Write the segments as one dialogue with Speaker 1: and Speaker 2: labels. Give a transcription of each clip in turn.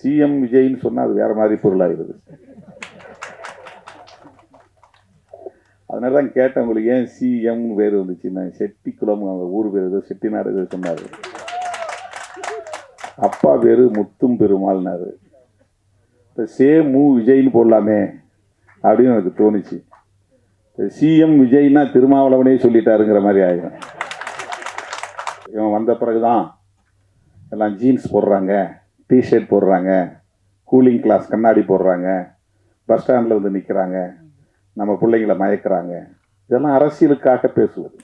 Speaker 1: CM விஜய்ன்னு சொன்னா அது வேற மாதிரி பொருளாகிறது. அதனாலதான் கேட்டேன், உங்களுக்கு ஏன் சிஎம் பேர் வந்துச்சுன்னா, செட்டிக்குளம் அவங்க ஊர் பேர் ஏதோ செட்டிநாடு ஏதோ சொன்னாரு. அப்பா பேரு முத்தும் பெருமாள்னாரு. சேமு விஜய்னு போடலாமே அப்படின்னு எனக்கு தோணுச்சு. சிஎம் விஜய்னா திருமாவளவனே சொல்லிட்டாருங்கிற மாதிரி ஆயிடும். இவன் வந்த பிறகுதான் எல்லாம் ஜீன்ஸ் போடுறாங்க, டிஷர்ட் போடுறாங்க, கூலிங் கிளாஸ் கண்ணாடி போடுறாங்க, பஸ் ஸ்டாண்டில் வந்து நிற்கிறாங்க, நம்ம பிள்ளைங்களை மயக்கிறாங்க. இதெல்லாம் அரசியலுக்காக பேசுவது.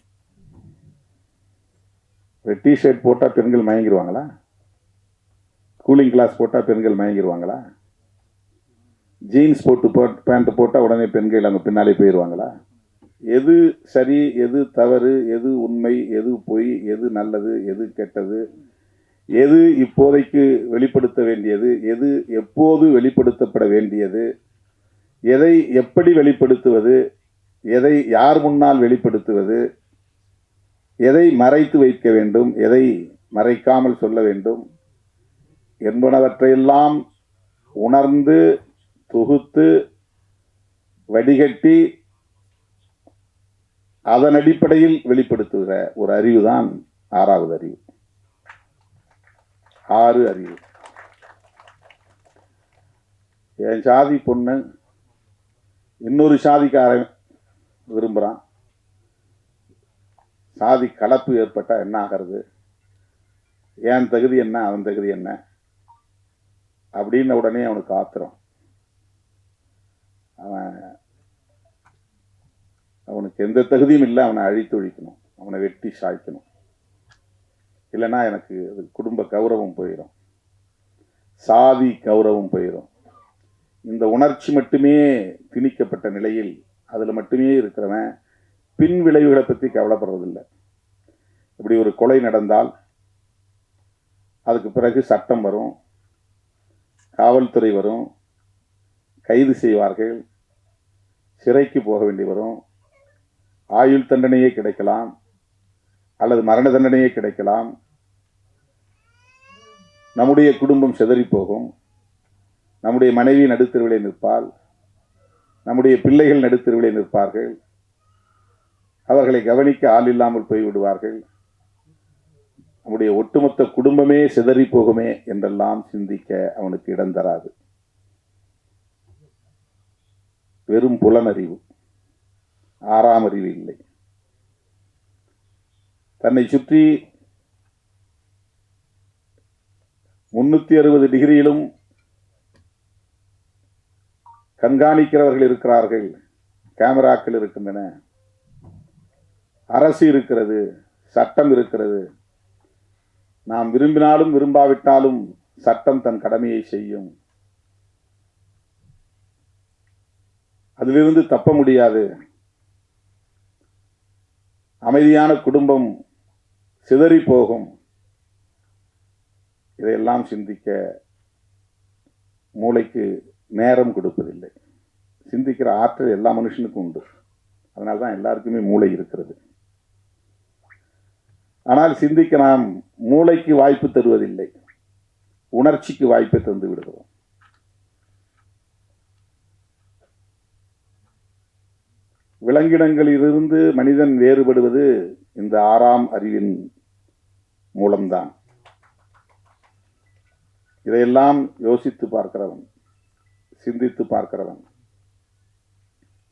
Speaker 1: டிஷர்ட் போட்டால் பெண்கள் மயங்கிடுவாங்களா? கூலிங் கிளாஸ் போட்டால் பெண்கள் மயங்கிடுவாங்களா? ஜீன்ஸ் போட்டு பேண்ட் போட்டால் உடனே பெண்கள் அங்கே பின்னாலே போயிடுவாங்களா? எது சரி, எது தவறு, எது உண்மை, எது பொய், எது நல்லது, எது கெட்டது, எது இப்போதைக்கு வெளிப்படுத்த வேண்டியது, எது எப்போது வெளிப்படுத்தப்பட வேண்டியது, எதை எப்படி வெளிப்படுத்துவது, எதை யார் முன்னால் வெளிப்படுத்துவது, எதை மறைத்து வைக்க வேண்டும், எதை மறைக்காமல் சொல்ல வேண்டும் என்பனவற்றையெல்லாம் உணர்ந்து தொகுத்து வடிகட்டி அதன் அடிப்படையில் வெளிப்படுத்துகிற ஒரு அறிவுதான் ஆறாவது அறிவு. 6 அறிவு. என் சாதி பொண்ணு இன்னொரு சாதிக்காரன் விரும்புகிறான். சாதி கலப்பு ஏற்பட்டால் என்ன ஆகிறது, என் தகுதி என்ன, அவன் தகுதி என்ன அப்படின்ன உடனே அவனுக்கு ஆத்திரம். அவனுக்கு எந்த தகுதியும் இல்லை, அவனை அழித்து ஒழிக்கணும், அவனை வெட்டி சாய்க்கணும். இல்லைன்னா எனக்கு குடும்ப கௌரவம் போயிடும், சாதி கௌரவம் போயிடும். இந்த உணர்ச்சி மட்டுமே திணிக்கப்பட்ட நிலையில் அதில் மட்டுமே இருக்கிறவன் பின் விளைவுகளை பற்றி கவலைப்படுறதில்லை. இப்படி ஒரு கொலை நடந்தால் அதுக்கு பிறகு சட்டம் வரும், காவல்துறை வரும், கைது செய்வார்கள், சிறைக்கு போக வேண்டி வரும், ஆயுள் தண்டனையே கிடைக்கலாம் அல்லது மரண தண்டனையே கிடைக்கலாம். நம்முடைய குடும்பம் சிதறி போகும், நம்முடைய மனைவி நடுத்தெருவிலே நிற்பாள், நம்முடைய பிள்ளைகள் நடுத்தெருவிலே நிற்பார்கள், அவர்களை கவனிக்க ஆள் இல்லாமல் போய்விடுவார்கள், நம்முடைய ஒட்டுமொத்த குடும்பமே சிதறி போகுமே என்றெல்லாம் சிந்திக்க அவனுக்கு இடம் தராது. வெறும் புலனறிவு, 6ஆம் அறிவு இல்லை. தன்னை சுற்றி 360 டிகிரியிலும் கண்காணிக்கிறவர்கள் இருக்கிறார்கள், கேமராக்கள் இருக்கின்றன, அரசு இருக்கிறது, சட்டம் இருக்கிறது. நாம் விரும்பினாலும் விரும்பாவிட்டாலும் சட்டம் தன் கடமையை செய்யும். அதிலிருந்து தப்ப முடியாது. அமைதியான குடும்பம் சிதறி போகும். இதையெல்லாம் சிந்திக்க மூளைக்கு நேரம் கொடுப்பதில்லை. சிந்திக்கிற ஆற்றல் எல்லா மனுஷனுக்கும் உண்டு, அதனால்தான் எல்லாருக்குமே மூளை இருக்கிறது. ஆனால் சிந்திக்க நாம் மூளைக்கு வாய்ப்பு தருவதில்லை, உணர்ச்சிக்கு வாய்ப்பை தந்து விடுகிறோம். விலங்கினங்களிலிருந்து மனிதன் வேறுபடுவது இந்த 6ஆம் அறிவின் மூலம்தான். இதையெல்லாம் யோசித்து பார்க்கிறவன், சிந்தித்து பார்க்கிறவன்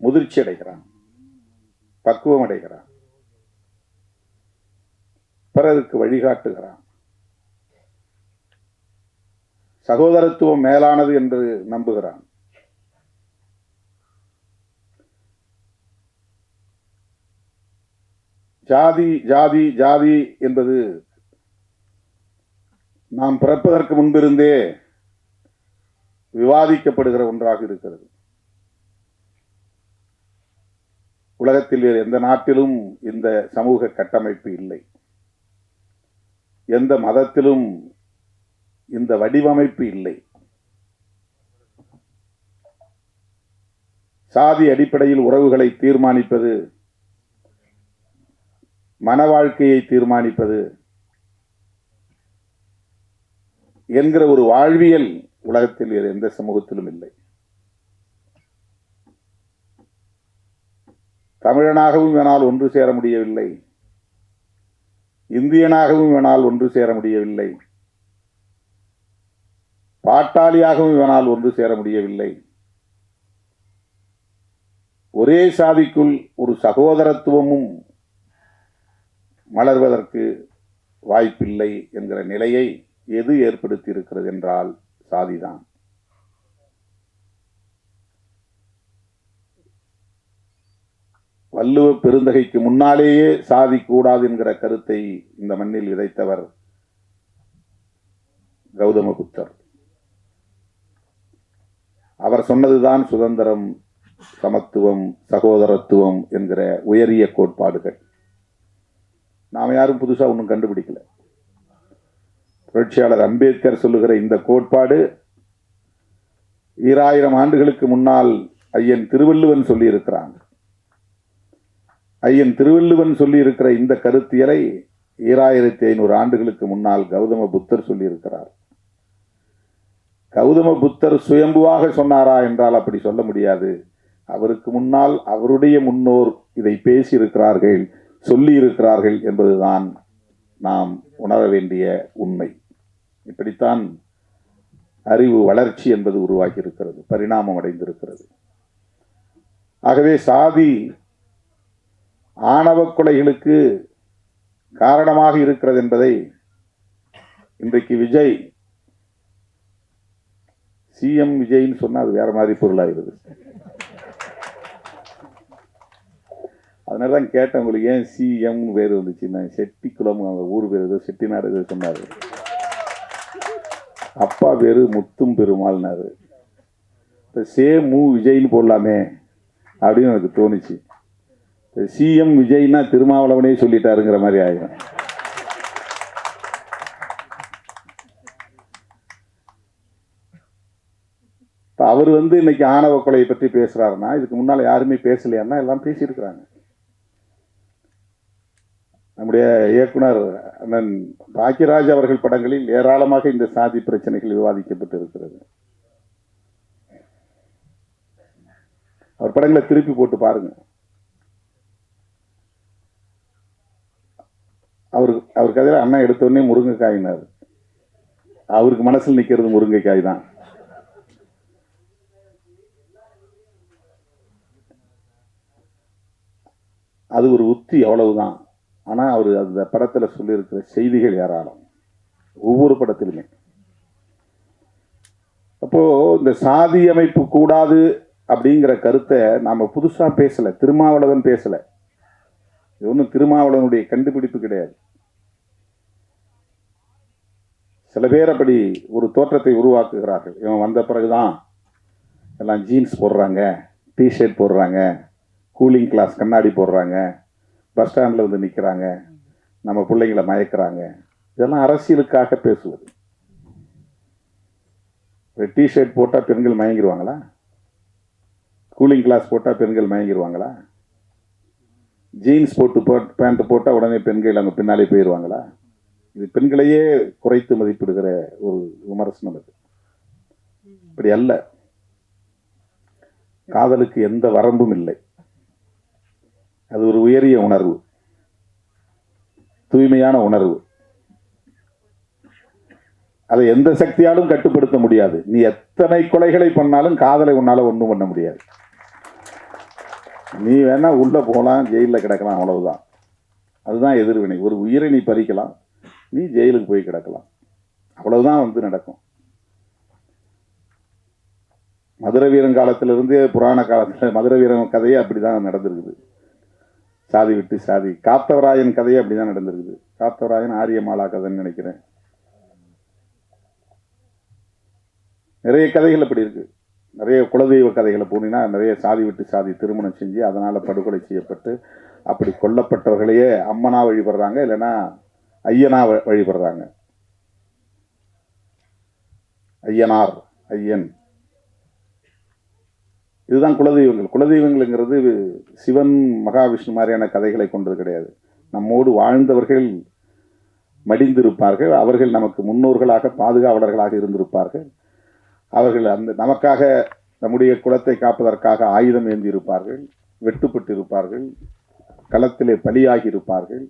Speaker 1: முதிர்ச்சி அடைகிறான், பக்குவம் அடைகிறான், பிறருக்கு வழிகாட்டுகிறான். சகோதரத்துவம் மேலானது என்று நம்புகிறான். ஜாதி ஜாதி ஜாதி என்பது நாம் பிறப்பதற்கு முன்பிருந்தே விவாதிக்கப்படுகிற ஒன்றாக இருக்கிறது. உலகத்தில் வேறு எந்த நாட்டிலும் இந்த சமூக கட்டமைப்பு இல்லை, எந்த மதத்திலும் இந்த வடிவமைப்பு இல்லை. சாதி அடிப்படையில் உறவுகளை தீர்மானிப்பது, மன வாழ்க்கையை தீர்மானிப்பது என்கிற ஒரு வாழ்வியல் உலகத்தில் வேறு எந்த சமூகத்திலும் இல்லை. தமிழனாகவும் இவனால் ஒன்று சேர முடியவில்லை, இந்தியனாகவும் இவனால் ஒன்று சேர முடியவில்லை, பாட்டாளியாகவும் இவனால் ஒன்று சேர முடியவில்லை. ஒரே சாதிக்குள் ஒரு சகோதரத்துவமும் மலர்வதற்கு வாய்ப்பில்லை என்கிற நிலையை எது ஏற்படுத்தி இருக்கிறது என்றால் சாதிதான். வள்ளுவ பெருந்தகைக்கு முன்னாலேயே சாதி கூடாது என்கிற கருத்தை இந்த மண்ணில் விதைத்தவர் கௌதம புத்தர். அவர் சொன்னதுதான் சுதந்திரம், சமத்துவம், சகோதரத்துவம் என்கிற உயரிய கோட்பாடுகள். நாம் யாரும் புதுசா ஒன்றும் கண்டுபிடிக்கல. புரட்சியாளர் அம்பேத்கர் சொல்லுகிற இந்த கோட்பாடு 2000 ஆண்டுகளுக்கு முன்னால் ஐயன் திருவள்ளுவன் சொல்லி இருக்கிறாங்க. ஐயன் திருவள்ளுவன் சொல்லி இருக்கிற இந்த கருத்தியலை 2500 ஆண்டுகளுக்கு முன்னால் கௌதம புத்தர் சொல்லி இருக்கிறார். கௌதம புத்தர் சுயம்புவாக சொன்னாரா என்றால் அப்படி சொல்ல முடியாது. அவருக்கு முன்னால் அவருடைய முன்னோர் இதை பேசி இருக்கிறார்கள், சொல்லி இருக்கிறார்கள் என்பதுதான் நாம் உணர வேண்டிய உண்மை. இப்படித்தான் அறிவு வளர்ச்சி என்பது உருவாகி இருக்கிறது, பரிணாமம் அடைந்திருக்கிறது. ஆகவே சாதி ஆணவ கொலைகளுக்கு காரணமாக இருக்கிறது என்பதை இன்றைக்கு விஜய் சிஎம் விஜய்ன்னு சொன்னா அது வேற மாதிரி பொருளாகிறது. அதனாலதான் கேட்டேன், உங்களுக்கு ஏன் சிஎம் பேர் வந்துச்சு? செட்டிக்குளம் ஊர் பேர் ஏதோ செட்டிநாடு ஏதோ சொன்னாரு. அப்பா பேரு முத்தும் பெருமாள்னாரு. சேம் விஜய்னு போடலாமே அப்படின்னு எனக்கு தோணுச்சு. சிஎம் விஜய்னா திருமாவளவனே சொல்லிட்டாருங்கிற மாதிரி ஆயிடும். அவர் இன்னைக்கு ஆணவ கொலையை பற்றி பேசுறாருன்னா இதுக்கு முன்னால யாருமே பேசலையான்னா எல்லாம் பேசியிருக்கிறாங்க. நம்முடைய இயக்குனர் அண்ணன் பாக்கியராஜ் அவர்கள் படங்களில் ஏராளமாக இந்த சாதி பிரச்சனைகள் விவாதிக்கப்பட்டு இருக்கிறது. அவர் படங்களை திருப்பி போட்டு பாருங்க. அவர் கதையில அண்ணன் எடுத்தோடனே முருங்கைக்காயினார். அவருக்கு மனசில் நிக்கிறது முருங்கைக்காய் தான். அது ஒரு உத்தி, அவ்வளவுதான். ஆனா அவர் அந்த படத்துல சொல்லியிருக்கிற செய்திகள் ஏராளம், ஒவ்வொரு படத்திலுமே. அப்போ இந்த சாதி அமைப்பு கூடாது அப்படிங்கிற கருத்தை நாம புதுசா பேசல, திருமாவளவன் பேசல. இது ஒன்றும் திருமாவளவனுடைய கண்டுபிடிப்பு கிடையாது. சில பேர் அப்படி ஒரு தோற்றத்தை உருவாக்குகிறார்கள். இவன் வந்த பிறகுதான் எல்லாம் ஜீன்ஸ் போடுறாங்க, டிஷர்ட் போடுறாங்க, கூலிங் கிளாஸ் கண்ணாடி போடுறாங்க, பஸ் ஸ்டாண்டில் நிற்கிறாங்க, நம்ம பிள்ளைங்களை மயக்கிறாங்க. இதெல்லாம் அரசியலுக்காக பேசுவது. டிஷர்ட் போட்டால் பெண்கள் மயங்கிடுவாங்களா? கூலிங் கிளாஸ் போட்டால் பெண்கள் மயங்கிடுவாங்களா? ஜீன்ஸ் போட்டு பேண்ட் போட்டால் உடனே பெண்கள் அங்கே பின்னாலே போயிடுவாங்களா? இது பெண்களையே குறைத்து மதிப்பிடுகிற ஒரு விமர்சனம். அது இப்படி அல்ல. காதலுக்கு எந்த வரம்பும் இல்லை. அது ஒரு உயரிய உணர்வு, தூய்மையான உணர்வு. அதை எந்த சக்தியாலும் கட்டுப்படுத்த முடியாது. நீ எத்தனை கொலைகளை பண்ணாலும் காதலை உன்னால ஒன்றும் பண்ண முடியாது. நீ வேணா உள்ள போகலாம், ஜெயிலில் கிடக்கலாம், அவ்வளவுதான். அதுதான் எதிர்வினை. ஒரு உயிரை நீ பறிக்கலாம், நீ ஜெயிலுக்கு போய் கிடக்கலாம், அவ்வளவுதான் நடக்கும். மதுரை வீரன் காலத்திலிருந்து புராண காலத்தில் மதுரை வீரன் கதையே அப்படிதான் நடந்திருக்குது. சாதி விட்டு சாதி. காத்தவராயன் கதையே அப்படிதான் நடந்திருக்குது. காத்தவராயன் ஆரியமாலா கதைன்னு நினைக்கிறேன். நிறைய கதைகள் அப்படி இருக்கு. நிறைய குலதெய்வ கதைகளை போனீங்கன்னா நிறைய சாதி விட்டு சாதி திருமணம் செஞ்சு அதனால படுகொலை செய்யப்பட்டு அப்படி கொல்லப்பட்டவர்களையே அம்மனா வழிபடுறாங்க, இல்லைன்னா ஐயனா வழிபடுறாங்க. ஐயனார், ஐயன், இதுதான் குலதெய்வங்கள். குலதெய்வங்கள்ங்கிறது சிவன் மகாவிஷ்ணு மாதிரியான கதைகளை கொண்டது கிடையாது. நம்மோடு வாழ்ந்தவர்கள் மடிந்திருப்பார்கள், அவர்கள் நமக்கு முன்னோர்களாக பாதுகாவலர்களாக இருந்திருப்பார்கள். அவர்கள் அந்த நமக்காக நம்முடைய குலத்தை காப்பதற்காக ஆயுதம் ஏந்தி இருப்பார்கள், வெட்டுப்பட்டு இருப்பார்கள், களத்திலே பலியாகி இருப்பார்கள்.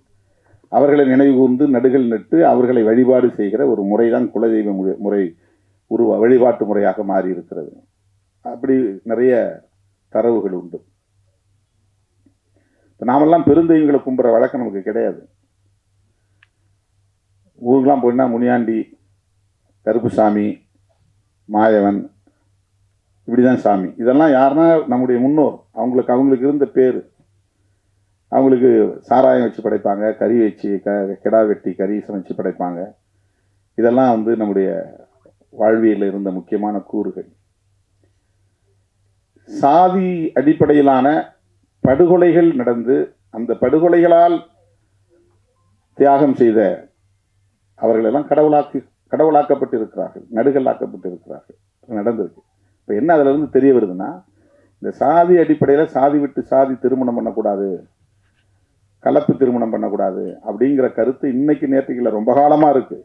Speaker 1: அவர்களை நினைவு கூர்ந்து நடுகள் நட்டு அவர்களை வழிபாடு செய்கிற ஒரு முறைதான் குலதெய்வ முறை வழிபாட்டு முறையாக மாறி இருக்கிறது. அப்படி நிறைய தரவுகள் உண்டு. இப்போ நாமெல்லாம் பெருந்தெய்வங்களை கும்புற வழக்கம் நமக்கு கிடையாது. ஊருக்கெல்லாம் போயின்னா முனியாண்டி, கருப்புசாமி, மாயவன், இப்படிதான் சாமி. இதெல்லாம் யாருன்னா நம்முடைய முன்னோர். அவங்களுக்கு இருந்த பேர். அவங்களுக்கு சாராயம் வச்சு படைப்பாங்க, கறி வச்சு கிடா வெட்டி கறி சமைச்சு படைப்பாங்க. இதெல்லாம் நம்முடைய வாழ்வியலில் இருந்த முக்கியமான கூறுகள். சாதி அடிப்படையிலான படுகொலைகள் நடந்து அந்த படுகொலைகளால் தியாகம் செய்த அவர்களெல்லாம் கடவுளாக்கப்பட்டு இருக்கிறார்கள், நடுகல்லாக்கப்பட்டு இருக்கிறார்கள். நடந்திருக்கு. இப்போ என்ன அதுல இருந்து தெரிய வருதுன்னா, இந்த சாதி அடிப்படையில் சாதி விட்டு சாதி திருமணம் பண்ணக்கூடாது, கலப்பு திருமணம் பண்ணக்கூடாது அப்படிங்கிற கருத்து இன்னைக்கு நேற்றுக்குள்ள ரொம்ப காலமா இருக்கு.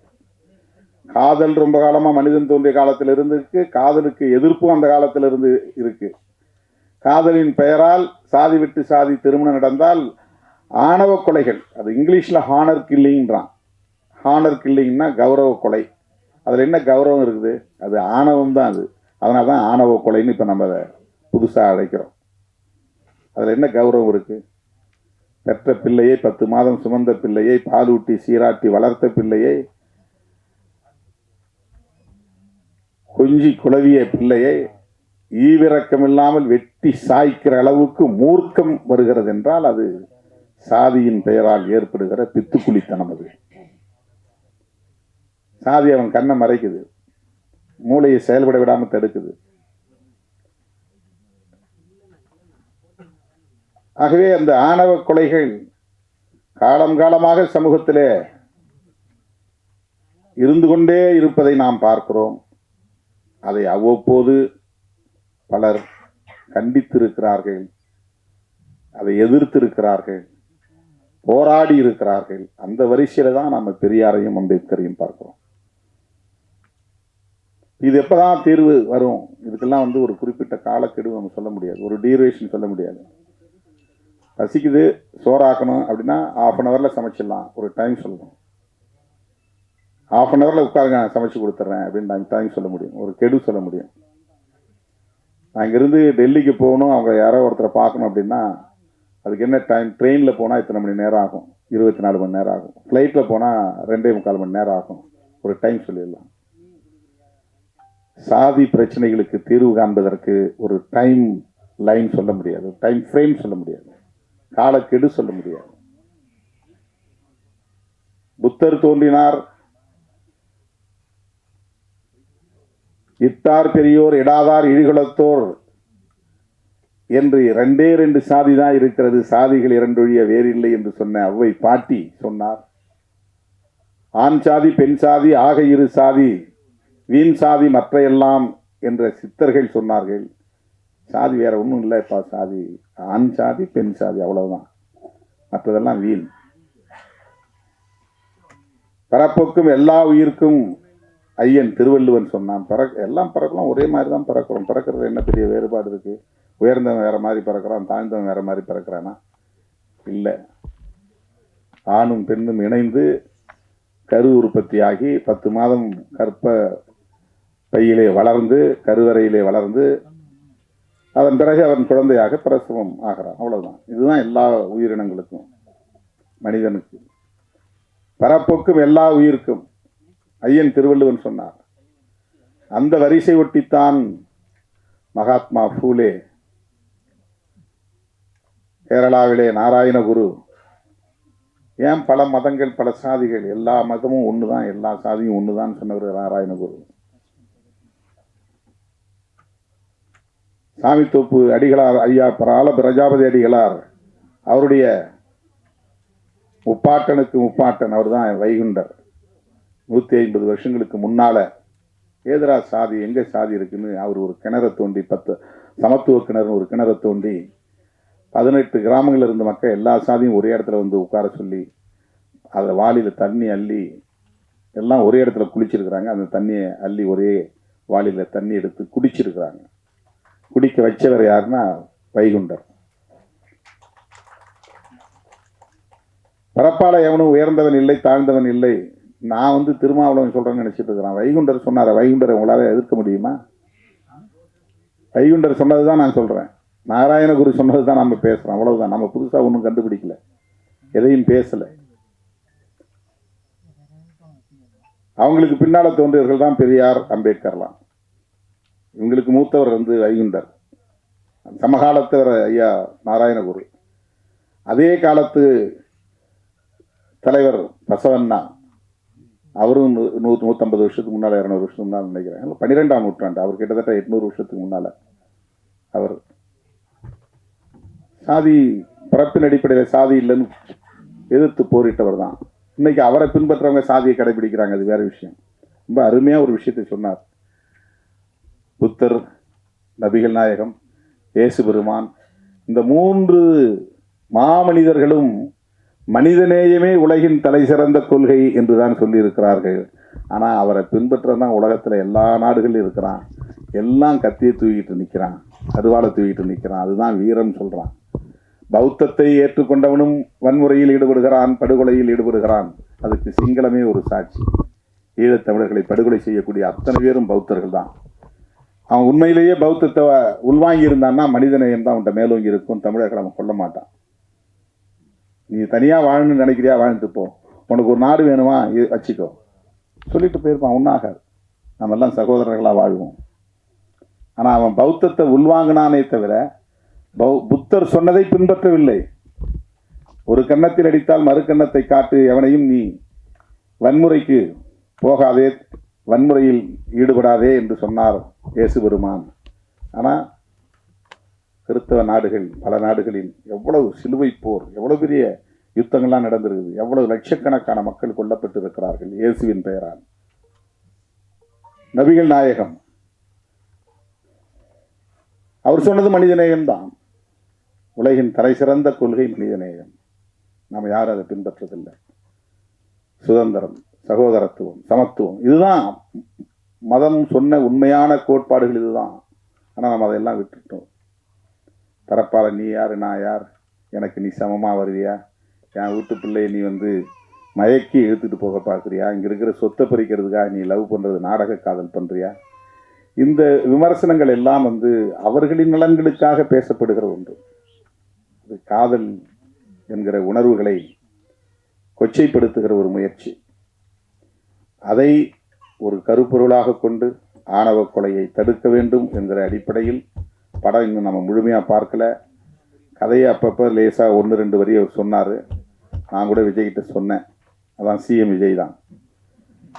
Speaker 1: காதல் ரொம்ப காலமா மனிதன் தோன்றிய காலத்தில் இருந்து இருக்கு. காதலுக்கு எதிர்ப்பும் அந்த காலத்தில் இருந்து இருக்கு. காதலின் பெயரால் சாதி விட்டு சாதி திருமணம் நடந்தால் ஆணவ கொலைகள், அது இங்கிலீஷ்ல ஹானர் கில்லிங்கிறான். ஹானர் கில்லிங்னா கௌரவ கொலை. அதில் என்ன கௌரவம் இருக்குது? அது ஆணவம் தான். அதனால தான் ஆணவ கொலைன்னு இப்போ நம்ம அதை புதுசாக அழைக்கிறோம். அதில் என்ன கௌரவம் இருக்கு? பெற்ற பிள்ளையை, 10 மாதம் சுமந்த பிள்ளையை, பாலூட்டி சீராட்டி வளர்த்த பிள்ளையை, கொஞ்சி குளவிய பிள்ளையை ஈவிரக்கம் இல்லாமல் வெட்டி சாய்க்கிற அளவுக்கு மூர்க்கம் வருகிறது என்றால் அது சாதியின் பெயரால் ஏற்படுகிற பித்துக்குளித்தனம். அது சாதி அவன் கண்ணை மறைக்குது, மூளையை செயல்பட விடாமல் தடுக்குது. ஆகவே அந்த ஆணவ கொலைகள் காலம் காலமாக சமூகத்திலே இருந்து கொண்டே இருப்பதை நாம் பார்க்கிறோம். அதை அவ்வப்போது பலர் கண்டித்திருக்கிறார்கள், அதை எதிர்த்திருக்கிறார்கள், போராடி இருக்கிறார்கள். அந்த வரிசையில தான் நம்ம பெரியாரையும் அம்பேத்கரையும் பார்க்கிறோம். இது எப்பதான் தீர்வு வரும்? இதுக்கெல்லாம் ஒரு குறிப்பிட்ட காலக்கெடு நம்ம சொல்ல முடியாது, ஒரு டியூரேஷன் சொல்ல முடியாது. பசிக்குது, சோறாக்கணும் அப்படின்னா 1/2 அன் ஹவர்ல சமைச்சிடலாம், ஒரு டைம் சொல்லணும். 1/2 அன் ஹவர்ல உட்காருங்க சமைச்சு கொடுத்துட்றேன் அப்படின்னு டைம் சொல்ல முடியும், ஒரு கெடு சொல்ல முடியும். நான் இங்கிருந்து டெல்லிக்கு போகணும், அவங்க யாரோ ஒருத்தரை பார்க்கணும் அப்படின்னா அதுக்கு என்ன டைம்? ட்ரெயினில் போனால் இத்தனை மணி நேரம் ஆகும், 24 மணி நேரம் ஆகும். ஃப்ளைட்டில் போனால் 2.25 மணி நேரம் ஆகும், ஒரு டைம் சொல்லிடலாம். சாதி பிரச்சனைகளுக்கு தீர்வு காண்பதற்கு ஒரு டைம் லைன் சொல்ல முடியாது, டைம் ஃப்ரேம் சொல்ல முடியாது, காலக்கெடு சொல்ல முடியாது. புத்தர் தோன்றினார், இட்டார் பெரியோர் இடாதார் இழிகுலத்தோர் என்று 2 சாதி தான் இருக்கிறது, சாதிகள் 2 ஒழிய வேறில்லை என்று சொன்ன அவ்வை பாட்டி சொன்னார். ஆண் சாதி பெண் சாதி ஆக 2 சாதி, வீண் சாதி மற்ற எல்லாம் என்ற சித்தர்கள் சொன்னார்கள். சாதி வேற ஒன்றும் இல்லைப்பா, சாதி ஆண் சாதி பெண் சாதி அவ்வளவுதான், மற்றதெல்லாம் வீண். பிறப்புக்கும் எல்லா உயிர்க்கும் ஐயன் திருவள்ளுவன் சொன்னான். எல்லாம் பிறக்கலாம், ஒரே மாதிரி தான் பிறக்கிறோம். பிறக்கிறது என்ன பெரிய வேறுபாடு இருக்கு? உயர்ந்தவன் வேற மாதிரி பிறக்கிறான், தாழ்ந்தவன் வேற மாதிரி பிறக்கிறானா? இல்லை. ஆணும் பெண்ணும் இணைந்து கரு உற்பத்தியாகி 10 மாதம் கற்ப பையிலே வளர்ந்து கருவறையிலே வளர்ந்து அதன் பிறகு அவன் குழந்தையாக பிரசவம் ஆகிறான், அவ்வளவுதான். இதுதான் எல்லா உயிரினங்களுக்கும், மனிதனுக்கு. பரப்போக்கும் எல்லா உயிருக்கும் ஐயன் திருவள்ளுவன் சொன்னார். அந்த வரிசை ஒட்டித்தான் மகாத்மா பூலே, கேரளாவிலே நாராயணகுரு, ஏன் பல மதங்கள் பல சாதிகள், எல்லா மதமும் ஒண்ணுதான், எல்லா சாதியும் ஒண்ணுதான் சொன்னவர் நாராயணகுரு. சாமித்தோப்பு அடிகளார் ஐயா பரால பிரஜாபதி அடிகளார், அவருடைய முப்பாட்டனுக்கு முப்பாட்டன் அவர் தான் வைகுண்டர். 150 வருஷங்களுக்கு முன்னால ஏதரா சாதி, எங்க சாதி இருக்குன்னு அவர் ஒரு கிணற தோண்டி, 10 சமத்துவ கிணறுன்னு ஒரு கிணற தோண்டி 18 கிராமங்கள் இருந்த மக்கள் எல்லா சாதியும் ஒரே இடத்துல உட்கார சொல்லி அதில் வாளியில் தண்ணி அள்ளி எல்லாம் ஒரே இடத்துல குளிச்சிருக்கிறாங்க. அந்த தண்ணியை அள்ளி ஒரே வாளியில் தண்ணி எடுத்து குடிச்சிருக்கிறாங்க. குடிக்க வச்சவர் யாருன்னா வைகுண்டர். பரப்பால எவனும் உயர்ந்தவன் இல்லை, தாழ்ந்தவன் இல்லை. நான் திருமாவளவன் சொல்றேன்னு நினைச்சிட்டு இருக்கிறான். வைகுண்டர் சொன்னார, வைகுண்டரை உங்களால எதிர்க்க முடியுமா? வைகுண்டர் சொன்னதுதான் நான் சொல்றேன். நாராயணகுரு சொன்னதுதான் நம்ம பேசுறோம். அவ்வளவுதான். நம்ம புதுசா ஒன்றும் கண்டுபிடிக்கல, எதையும் பேசல. அவங்களுக்கு பின்னால தோன்றியவர்கள் தான் பெரியார், அம்பேத்கர்லாம். இவங்களுக்கு மூத்தவர் வைகுண்டர், சமகாலத்தவர் ஐயா நாராயணகுரு. அதே காலத்து தலைவர் பசவண்ணா, அவரும் 150 வருஷத்துக்கு முன்னால, 200 வருஷத்துக்கு முன்னால் நினைக்கிறேன், 12ஆம் நூற்றாண்டு. அவர் கிட்டத்தட்ட 800 வருஷத்துக்கு முன்னால அவர் சாதி பிறப்பின் அடிப்படையில் சாதி இல்லைன்னு எதிர்த்து போரிட்டவர் தான். இன்னைக்கு அவரை பின்பற்றவங்க சாதியை கடைபிடிக்கிறாங்க, அது வேற விஷயம். ரொம்ப அருமையா ஒரு விஷயத்தை சொன்னார். புத்தர், நபிகள் நாயகம், இயேசு பெருமான், இந்த 3 மாமனிதர்களும் மனிதநேயமே உலகின் தலை சிறந்த கொள்கை என்றுதான் சொல்லியிருக்கிறார்கள். ஆனால் அவரை பின்பற்றதான் உலகத்தில் எல்லா நாடுகளிலும் இருக்கிறான். எல்லாம் கத்தியை தூக்கிட்டு நிற்கிறான், அருவாளை தூக்கிட்டு நிற்கிறான். அதுதான் வீரம் சொல்கிறான். பௌத்தத்தை ஏற்றுக்கொண்டவனும் வன்முறையில் ஈடுபடுகிறான், படுகொலையில் ஈடுபடுகிறான். அதுக்கு சிங்களமே ஒரு சாட்சி. ஈழத்தமிழர்களை படுகொலை செய்யக்கூடிய அத்தனை பேரும் பௌத்தர்கள் தான். அவன் உண்மையிலேயே பௌத்தத்தை உள்வாங்கி இருந்தான்னா மனிதநேயம் தான் அவன்கிட்ட மேலோங்கி இருக்கும். தமிழர்களை அவன் கொல்ல மாட்டான். நீ தனியாக வாழணும்னு நினைக்கிறியா, வாழ்ந்துட்டு போ. உனக்கு ஒரு நாடு வேணுமா, வச்சுக்கோ சொல்லிட்டு போயிருப்பான். ஒன்றாகாது. நம்ம எல்லாம் சகோதரர்களாக வாழ்வோம். ஆனால் அவன் பௌத்தத்தை உள்வாங்கினானே தவிர புத்தர் சொன்னதை பின்பற்றவில்லை. ஒரு கன்னத்தில் அடித்தால் மறு கன்னத்தை காட்டு, எவனையும் நீ வன்முறைக்கு போகாதே, வன்முறையில் ஈடுபடாதே என்று சொன்னார் இயேசு பெருமான். ஆனால் கிறிஸ்தவ நாடுகள், பல நாடுகளில் எவ்வளவு சிலுவை போர், எவ்வளவு பெரிய யுத்தங்கள்லாம் நடந்திருக்குது, எவ்வளவு லட்சக்கணக்கான மக்கள் கொல்லப்பட்டு இருக்கிறார்கள் இயேசுவின் பெயரால். நபிகள் நாயகம் அவர் சொன்னது மனிதநேயம் தான். உலகின் தலை சிறந்த கொள்கை மனிதநேயம். நாம் யாரும் அதை பின்பற்றதில்லை. சுதந்திரம், சகோதரத்துவம், சமத்துவம், இதுதான் மதம் சொன்ன உண்மையான கோட்பாடுகள். இதுதான். ஆனால் நம்ம அதையெல்லாம் விட்டுட்டோம். பரப்பால நீ யார், நான் யார், எனக்கு நீ சமமாக வருவியா, என் வீட்டு பிள்ளையை நீ மயக்கி இழுத்துட்டு போக பார்க்குறியா, இங்கே இருக்கிற சொத்தை பறிக்கிறதுக்காக நீ லவ் பண்ணுறது, நாடக காதல் பண்ணுறியா? இந்த விமர்சனங்கள் எல்லாம் அவர்களின் நலன்களுக்காக பேசப்படுகிற ஒன்று. அது காதல் என்கிற உணர்வுகளை கொச்சைப்படுத்துகிற ஒரு முயற்சி. அதை ஒரு கருப்பொருளாக கொண்டு ஆணவ கொலையை தடுக்க வேண்டும் என்கிற அடிப்படையில் படம் இன்னும் நம்ம முழுமையாக பார்க்கல. கதையை அப்பப்போ லேசாக 1-2 வரி அவர் சொன்னார். நான் கூட விஜய்கிட்ட சொன்னேன். அதான் சிஎம் விஜய் தான்.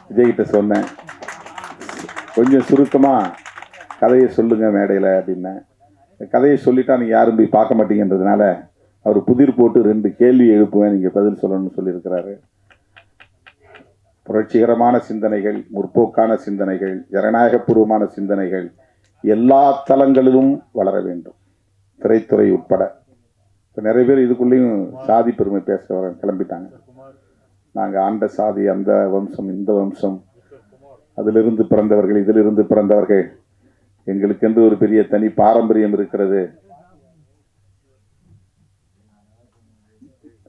Speaker 1: விஜய்கிட்ட சொன்னேன், கொஞ்சம் சுருக்கமாக கதையை சொல்லுங்கள் மேடையில் அப்படின்னேன். கதையை சொல்லிட்டா நீங்கள் யாரும் போய் பார்க்க மாட்டீங்கன்றதுனால அவர் புதிர் போட்டு 2 கேள்வி எழுப்புவேன், நீங்கள் பதில் சொல்லணும்னு சொல்லியிருக்கிறாரு. புரட்சிகரமான சிந்தனைகள், முற்போக்கான சிந்தனைகள், ஜனநாயகபூர்வமான சிந்தனைகள் எல்லா தளங்களிலும் வளர வேண்டும், திரைத்துறை உட்பட. இப்போ நிறைய பேர் இதுக்குள்ளேயும் சாதி பெருமை பேச கிளம்பிட்டாங்க. நாங்கள் ஆண்ட சாதி, அந்த வம்சம், இந்த வம்சம், அதிலிருந்து பிறந்தவர்கள், இதிலிருந்து பிறந்தவர்கள், எங்களுக்கென்று ஒரு பெரிய தனி பாரம்பரியம் இருக்கிறது.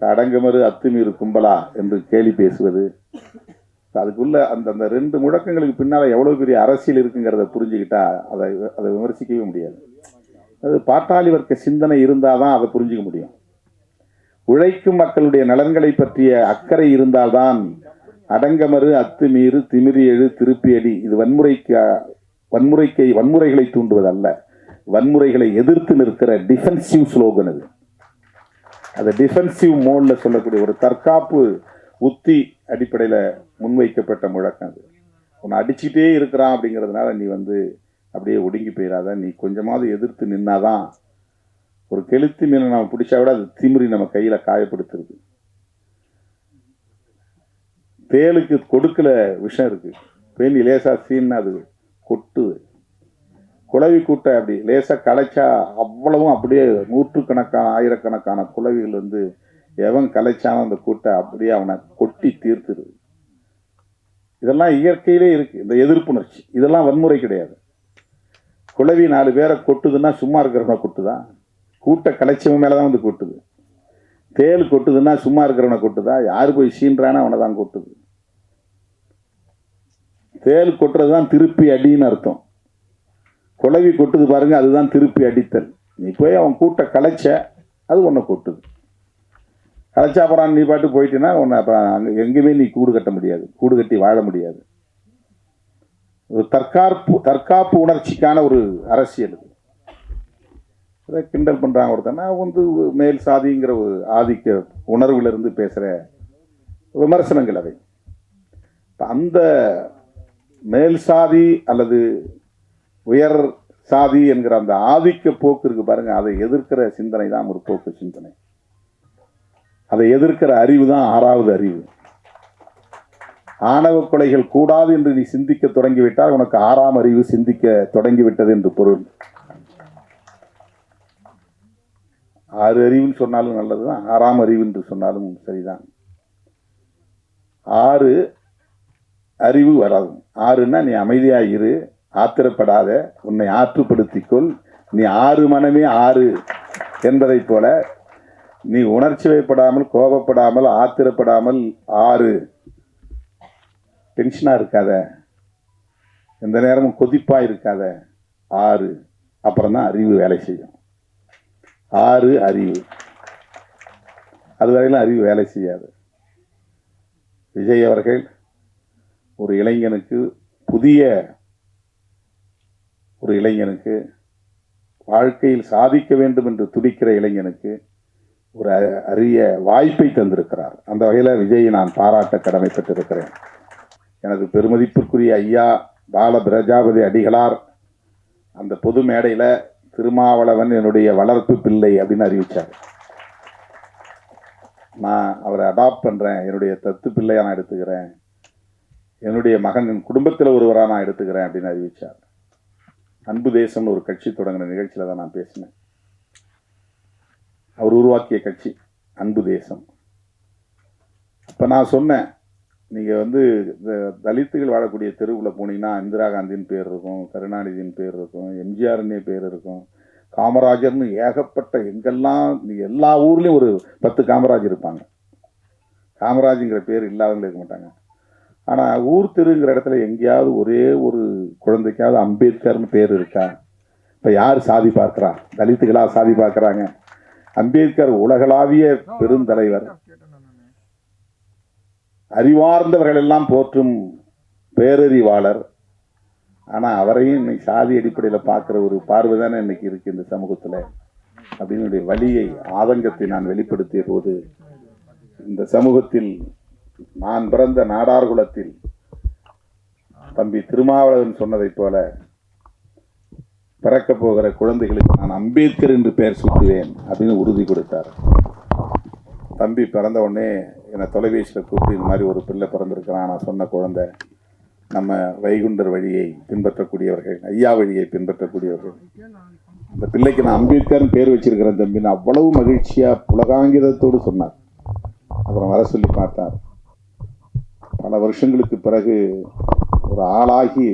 Speaker 1: அடங்கமறு அத்துமீறு கும்பலா என்று கேலி பேசுவது, அதுக்குள்ள அந்த 2 முழக்கங்களுக்கு பின்னால் எவ்வளோ பெரிய அரசியல் இருக்குங்கிறத புரிஞ்சுக்கிட்டா அதை விமர்சிக்கவே முடியாது. அது பாட்டாளி வர்க்க சிந்தனை இருந்தால் தான் அதை புரிஞ்சிக்க முடியும். உழைக்கும் மக்களுடைய நலன்களை பற்றிய அக்கறை இருந்தால்தான் அடங்கமறு அத்துமீறு திமிரி எழு திருப்பி அடி, இது வன்முறைகளை தூண்டுவதல்ல, வன்முறைகளை எதிர்த்து நிற்கிற டிஃபென்சிவ் ஸ்லோகன். அது டிஃபென்சிவ் மோடில் சொல்லக்கூடிய ஒரு தற்காப்பு உத்தி அடிப்படையில் முன்வைக்கப்பட்ட முழக்கம். அது உன்னை அடிச்சுட்டே இருக்கிறான் அப்படிங்கிறதுனால நீ அப்படியே ஒடுங்கி போயிடாத, நீ கொஞ்சமாவது எதிர்த்து நின்னாதான். ஒரு கெளுத்தி மீனை நம்ம பிடிச்சா விட அது திமிரி நம்ம கையில் காயப்படுத்துறது. தேலுக்கு கொடுக்கல விஷம் இருக்கு, பேணி லேசா சீன்னா அது கொட்டுது. குளவி கூட்டை அப்படி லேசாக கலைச்சா அவ்வளவும் அப்படியே நூற்றுக்கணக்கான ஆயிரக்கணக்கான குளவிகள் எவன் கலைச்சானோ அந்த கூட்டை அப்படியே அவனை கொட்டி தீர்த்துருது. இதெல்லாம் இயற்கையிலே இருக்குது. இந்த எதிர்ப்புணர்ச்சி இதெல்லாம் வன்முறை கிடையாது. குளவி 4 பேரை கொட்டுதுன்னா சும்மா இருக்கிறவனை கொட்டுதா? கூட்ட கலைச்சவன் மேலே தான் வந்து கொட்டுது. தேல் கொட்டுதுன்னா சும்மா இருக்கிறவனை கொட்டுதா? யார் போய் சீன்றானோ அவனை தான் கொட்டுது. தேல் கொட்டுறது தான் திருப்பி அடின்னு அர்த்தம். குளவி கொட்டுது பாருங்க, அதுதான் திருப்பி அடித்தல். நீ போய் அவன் கூட்ட கலைச்ச, அது உன்னை கொட்டுது. கலைச்சா அப்புறம் நீ பாட்டு போயிட்டீன்னா உன்னை அப்புறம் அங்கே எங்கேயுமே நீ கூடு கட்ட முடியாது, கூடு கட்டி வாழ முடியாது. ஒரு தற்காப்பு உணர்ச்சிக்கான ஒரு அரசியல். இதை கிண்டல் பண்ணுறாங்க ஒருத்தனா வந்து மேல் சாதிங்கிற ஒரு ஆதிக்க உணர்விலிருந்து பேசுகிற விமர்சனங்கள் அவை. அந்த மேல் சாதி அல்லது உயர் சாதி என்கிற அந்த ஆதிக்க போக்கு இருக்கு பாருங்க, அதை எதிர்க்கிற சிந்தனை தான் முற்போக்கு சிந்தனை. அதை எதிர்க்கிற அறிவு தான் 6வது அறிவு. ஆணவ கொலைகள் கூடாது என்று நீ சிந்திக்க தொடங்கிவிட்டால் உனக்கு 6ஆம் அறிவு சிந்திக்க தொடங்கிவிட்டது என்று பொருள். 6 அறிவுன்னு சொன்னாலும் நல்லதுதான், 6ஆம் அறிவு என்று சொன்னாலும் சரிதான். 6 அறிவு வராது. 6ன்னா நீ அமைதியாக இரு, ஆத்திரப்படாத, உன்னை ஆற்றுப்படுத்திக்கொள், நீ 6 மனமே 6 என்பதை போல நீ உணர்ச்சி வயப்படாமல், கோபப்படாமல், ஆத்திரப்படாமல் 6, டென்ஷனாக இருக்காத, எந்த நேரமும் கொதிப்பாக இருக்காத 6, அப்புறம் தான் அறிவு வேலை செய்யும். 6 அறிவு, அது வரையிலும் அறிவு வேலை செய்யாது. விஜய் அவர்கள் ஒரு இளைஞனுக்கு, புதிய ஒரு இளைஞனுக்கு, வாழ்க்கையில் சாதிக்க வேண்டும் என்று துடிக்கிற இளைஞனுக்கு ஒரு அரிய வாய்ப்பை தந்திருக்கிறார். அந்த வகையில் விஜயை நான் பாராட்ட கடமைப்பட்டிருக்கிறேன். எனது பெருமதிப்பிற்குரிய ஐயா பால பிரஜாபதி அடிகளார் அந்த பொது மேடையில் திருமாவளவன் என்னுடைய வளர்ப்பு பிள்ளை அப்படின்னு அறிவித்தார். நான் அவரை அடாப்ட் பண்ணுறேன், என்னுடைய தத்து பிள்ளையாக நான் எடுத்துக்கிறேன், என்னுடைய மகன் என் குடும்பத்தில் ஒருவராக நான் எடுத்துக்கிறேன் அப்படின்னு அறிவித்தார். அன்பு தேசம்னு ஒரு கட்சி தொடங்கின நிகழ்ச்சியில் தான் நான் பேசினேன். அவர் உருவாக்கிய கட்சி அன்பு தேசம். அப்போ நான் சொன்னேன், நீங்கள் வந்து இந்த தலித்துகள் வாழக்கூடிய தெருவில் போனீங்கன்னா இந்திரா காந்தியின் பேர் இருக்கும், கருணாநிதியின் பேர் இருக்கும், எம்ஜிஆர்னே பேர் இருக்கும், காமராஜர்னு ஏகப்பட்ட, எங்கெல்லாம் எல்லா ஊர்லேயும் ஒரு 10 காமராஜ் இருப்பாங்க. காமராஜுங்கிற பேர் இல்லாதவங்களே இருக்க மாட்டாங்க. ஆனால் ஊர் தெருங்கிற இடத்துல எங்கேயாவது ஒரே ஒரு குழந்தைக்காவது அம்பேத்கர்னு பேர் இருக்கா? இப்போ யார் சாதி பார்க்குறா? தலித்துகளாக சாதி பார்க்குறாங்க. அம்பேத்கர் உலகளாவிய பெருந்தலைவர், அறிவார்ந்தவர்கள் எல்லாம் போற்றும் பேரறிவாளர். ஆனால் அவரையும் இன்னைக்கு சாதி அடிப்படையில் பார்க்குற ஒரு பார்வை தானே இன்னைக்கு இருக்குது இந்த சமூகத்தில் அப்படின்னு வலியை, ஆதங்கத்தை நான் வெளிப்படுத்திய போது, இந்த சமூகத்தில் நான் பிறந்த நாடார் குலத்தில் தம்பி திருமாவளவன் சொன்னதைப் போல பிறக்க போகிற குழந்தைகளுக்கு நான் அம்பேத்கர் என்று பெயர் சூட்டுவேன் அப்படின்னு உறுதி கொடுத்தார். தம்பி பிறந்த உடனே என்னை தொலைபேசியில் கூப்பிட்டு, இந்த மாதிரி ஒரு பிள்ளை பிறந்திருக்கிறான், நான் சொன்ன குழந்தை, நம்ம வைகுண்டர் வழியை பின்பற்றக்கூடியவர்கள், ஐயா வழியை பின்பற்றக்கூடியவர்கள், அந்த பிள்ளைக்கு நான் அம்பேத்கர் பேர் வச்சிருக்கிறேன் தம்பின்னு அவ்வளவு மகிழ்ச்சியாக புலகாங்கிதத்தோடு சொன்னார். அப்புறம் வர சொல்லி பார்த்தார். பல வருஷங்களுக்கு பிறகு ஒரு ஆளாகி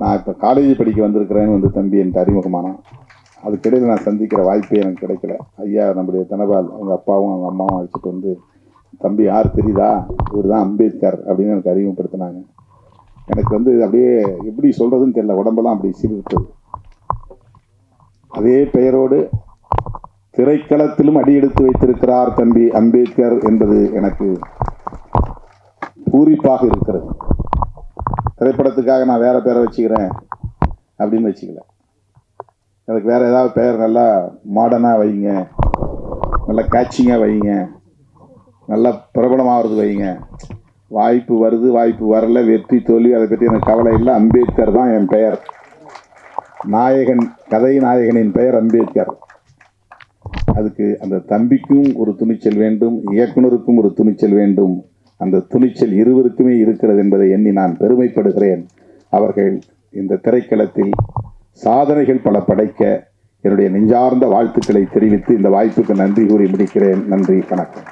Speaker 1: நான் இப்போ காலேஜ் படிக்க வந்திருக்கிறேன்னு வந்து தம்பி என்கிட்ட அறிமுகமானான். அதுக்கிடையில் நான் சந்திக்கிற வாய்ப்பே எனக்கு கிடைக்கல. ஐயா நம்முடைய தனபால் அவங்க அப்பாவும் அவங்க அம்மாவும் அழைச்சிட்டு வந்து, தம்பி யார் தெரியுதா, இவர் தான் அம்பேத்கர் அப்படின்னு எனக்கு அறிமுகப்படுத்தினாங்க. எனக்கு வந்து அப்படியே எப்படி சொல்கிறதுன்னு தெரியல, உடம்பெல்லாம் அப்படி சிரித்தது. அதே பெயரோடு திரைக்களத்திலும் அடியெடுத்து வைத்திருக்கிறார் தம்பி அம்பேத்கர் என்பது எனக்கு பூரிப்பாக இருக்கிறது. திரைப்படத்துக்காக நான் வேற பேரை வச்சுக்கிறேன் அப்படின்னு வச்சுக்கல. எனக்கு வேற ஏதாவது பெயர் நல்லா மாடர்னாக வைங்க, நல்லா கேட்சிங்காக வைங்க, நல்லா பிரபலமாகிறது வைங்க. வாய்ப்பு வருது, வாய்ப்பு வரல, வெற்றி தோல்வி அதை பற்றி எனக்கு கவலை இல்லை. அம்பேத்கர் தான் என் பெயர். நாயகன், கதை நாயகனின் பெயர் அம்பேத்கர். அதுக்கு அந்த தம்பிக்கும் ஒரு துணிச்சல் வேண்டும், இயக்குனருக்கும் ஒரு துணிச்சல் வேண்டும். அந்த துணிச்சல் இருவருக்குமே இருக்கிறது என்பதை எண்ணி நான் பெருமைப்படுகிறேன். அவர்கள் இந்த திரைக்களத்தில் சாதனைகள் பல படைக்க என்னுடைய நெஞ்சார்ந்த வாழ்த்துக்களை தெரிவித்து இந்த வாய்ப்புக்கு நன்றி கூறி முடிக்கிறேன். நன்றி, வணக்கம்.